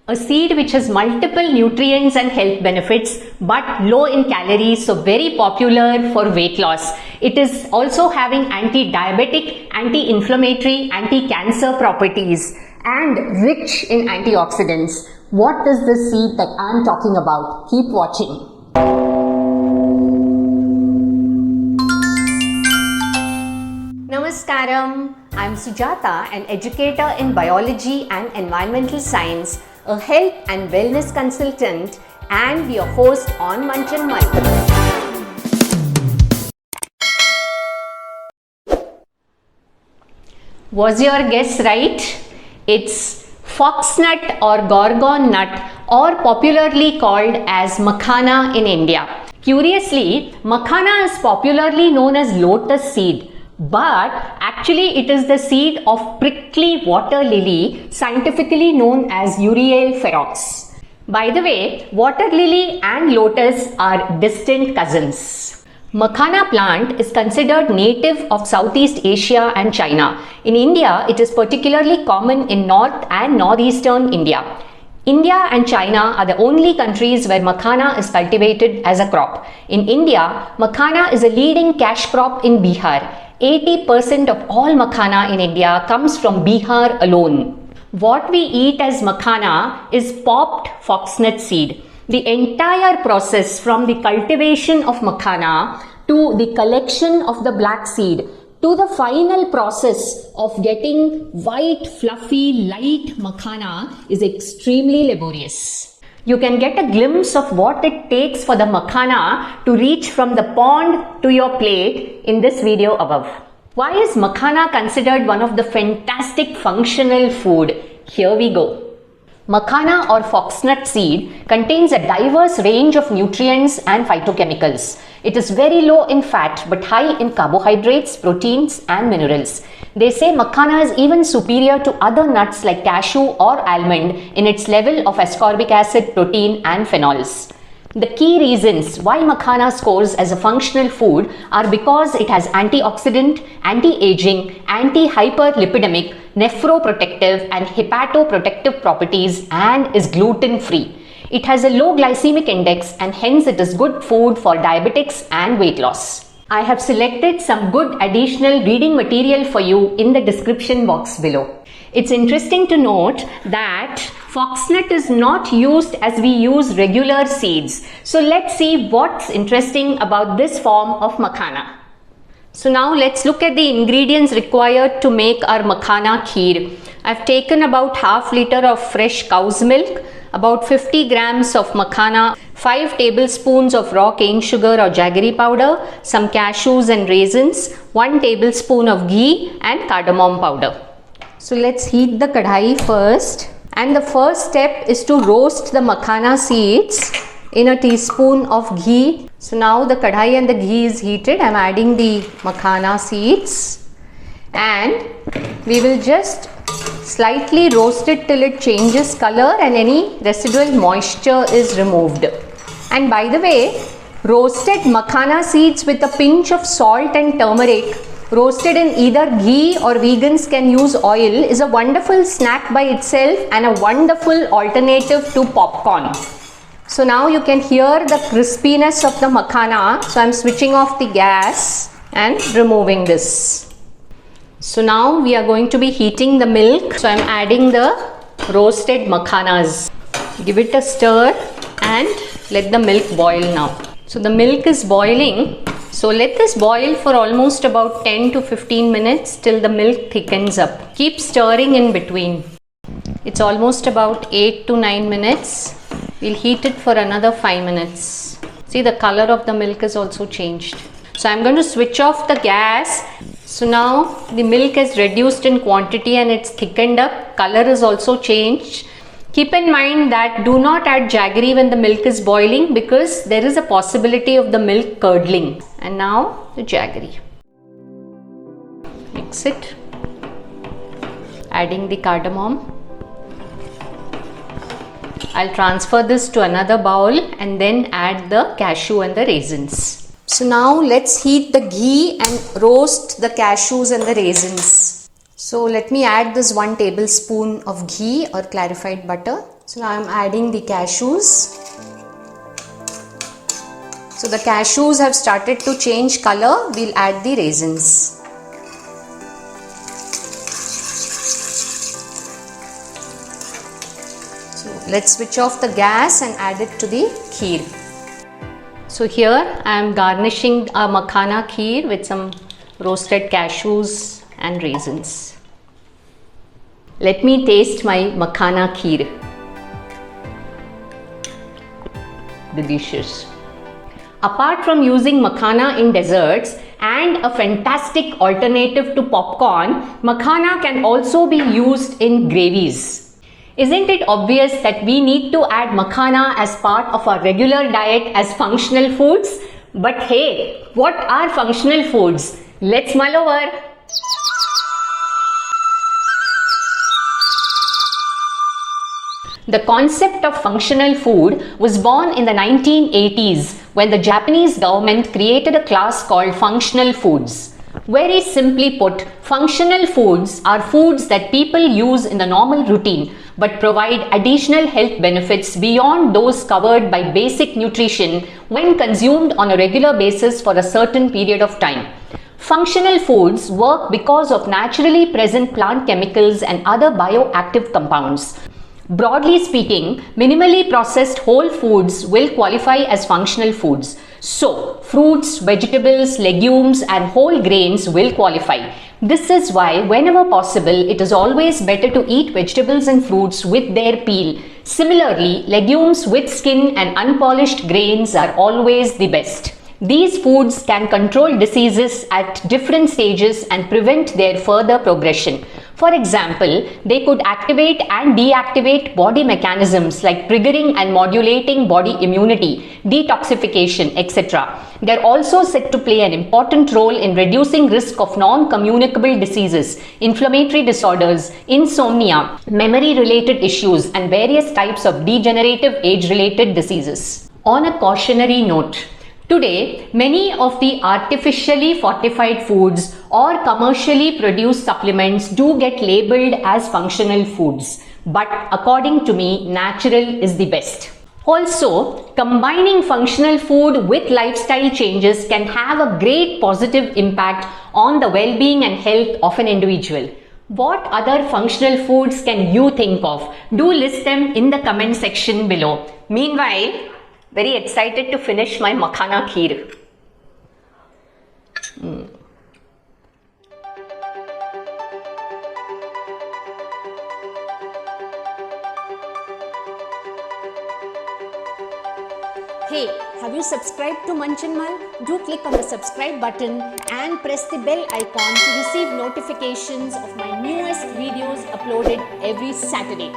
A seed which has multiple nutrients and health benefits but low in calories, so very popular for weight loss. It is also having anti-diabetic, anti-inflammatory, anti-cancer properties and rich in antioxidants. What is the seed that I am talking about? Keep watching. Namaskaram. I am Sujata, an educator in biology and environmental science, a health and wellness consultant, and your host on Manchan Mantra. Was your guess right? It's foxnut or gorgon nut, or popularly called as makhana in India. Curiously, makhana is popularly known as lotus seed, but actually it is the seed of prickly water lily, scientifically known as Uriel ferox. By the way, water lily and lotus are distant cousins. Makhana plant is considered native of Southeast Asia and China. In India, it is particularly common in North and Northeastern India. India and China are the only countries where makhana is cultivated as a crop. In India, makhana is a leading cash crop in Bihar. 80% of all makhana in India comes from Bihar alone. What we eat as makhana is popped foxnut seed. The entire process from the cultivation of makhana to the collection of the black seed to the final process of getting white, fluffy, light makhana is extremely laborious. You can get a glimpse of what it takes for the makhana to reach from the pond to your plate in this video above. Why is makhana considered one of the fantastic functional food? Here we go. Makhana or foxnut seed contains a diverse range of nutrients and phytochemicals. It is very low in fat but high in carbohydrates, proteins and minerals. They say makhana is even superior to other nuts like cashew or almond in its level of ascorbic acid, protein and phenols. The key reasons why makhana scores as a functional food are because it has antioxidant, anti-aging, anti-hyperlipidemic, nephroprotective and hepatoprotective properties and is gluten-free. It has a low glycemic index and hence it is good food for diabetics and weight loss. I have selected some good additional reading material for you in the description box below. It's interesting to note that foxnut is not used as we use regular seeds. So let's see what's interesting about this form of makhana. So now let's look at the ingredients required to make our makhana kheer. I've taken about half liter of fresh cow's milk, about 50 grams of makhana, 5 tablespoons of raw cane sugar or jaggery powder, some cashews and raisins, 1 tablespoon of ghee and cardamom powder. So let's heat the kadhai first, and the first step is to roast the makhana seeds in a teaspoon of ghee. So now the kadhai and the ghee is heated. I'm adding the makhana seeds and we will just slightly roast it till it changes color and any residual moisture is removed. And by the way, roasted makhana seeds with a pinch of salt and turmeric, roasted in either ghee or vegans can use oil, is a wonderful snack by itself and a wonderful alternative to popcorn. So now you can hear the crispiness of the makhana. So I'm switching off the gas and removing this. So now we are going to be heating the milk. So I'm adding the roasted makhanas. Give it a stir and let the milk boil now. So the milk is boiling. So let this boil for almost about 10 to 15 minutes till the milk thickens up. Keep stirring in between. It's almost about 8 to 9 minutes. We'll heat it for another 5 minutes. See, the color of the milk is also changed. So I'm going to switch off the gas. So now the milk is reduced in quantity and it's thickened up. Color is also changed. Keep in mind that do not add jaggery when the milk is boiling because there is a possibility of the milk curdling. And now the jaggery. Mix it. Adding the cardamom. I'll transfer this to another bowl and then add the cashew and the raisins. So now let's heat the ghee and roast the cashews and the raisins. So let me add this 1 tablespoon of ghee or clarified butter. So now I am adding the cashews. So the cashews have started to change color. We'll add the raisins. So let's switch off the gas and add it to the kheer. So here I am garnishing a makhana kheer with some roasted cashews and raisins. Let me taste my makhana kheer. Delicious. Apart from using makhana in desserts and a fantastic alternative to popcorn, makhana can also be used in gravies. Isn't it obvious that we need to add makhana as part of our regular diet as functional foods? But hey, what are functional foods? Let's mull over. The concept of functional food was born in the 1980s when the Japanese government created a class called functional foods. Very simply put, functional foods are foods that people use in the normal routine but provide additional health benefits beyond those covered by basic nutrition when consumed on a regular basis for a certain period of time. Functional foods work because of naturally present plant chemicals and other bioactive compounds. Broadly speaking, minimally processed whole foods will qualify as functional foods. So, fruits, vegetables, legumes and whole grains will qualify. This is why whenever possible, it is always better to eat vegetables and fruits with their peel. Similarly, legumes with skin and unpolished grains are always the best. These foods can control diseases at different stages and prevent their further progression. For example, they could activate and deactivate body mechanisms like triggering and modulating body immunity, detoxification, etc. They are also said to play an important role in reducing risk of non-communicable diseases, inflammatory disorders, insomnia, memory-related issues, and various types of degenerative age-related diseases. On a cautionary note, today, many of the artificially fortified foods or commercially produced supplements do get labeled as functional foods. But according to me, natural is the best. Also, combining functional food with lifestyle changes can have a great positive impact on the well-being and health of an individual. What other functional foods can you think of? Do list them in the comment section below. Meanwhile, very excited to finish my makhana kheer. Hey, have you subscribed to Munch and Mull? Do click on the subscribe button and press the bell icon to receive notifications of my newest videos uploaded every Saturday.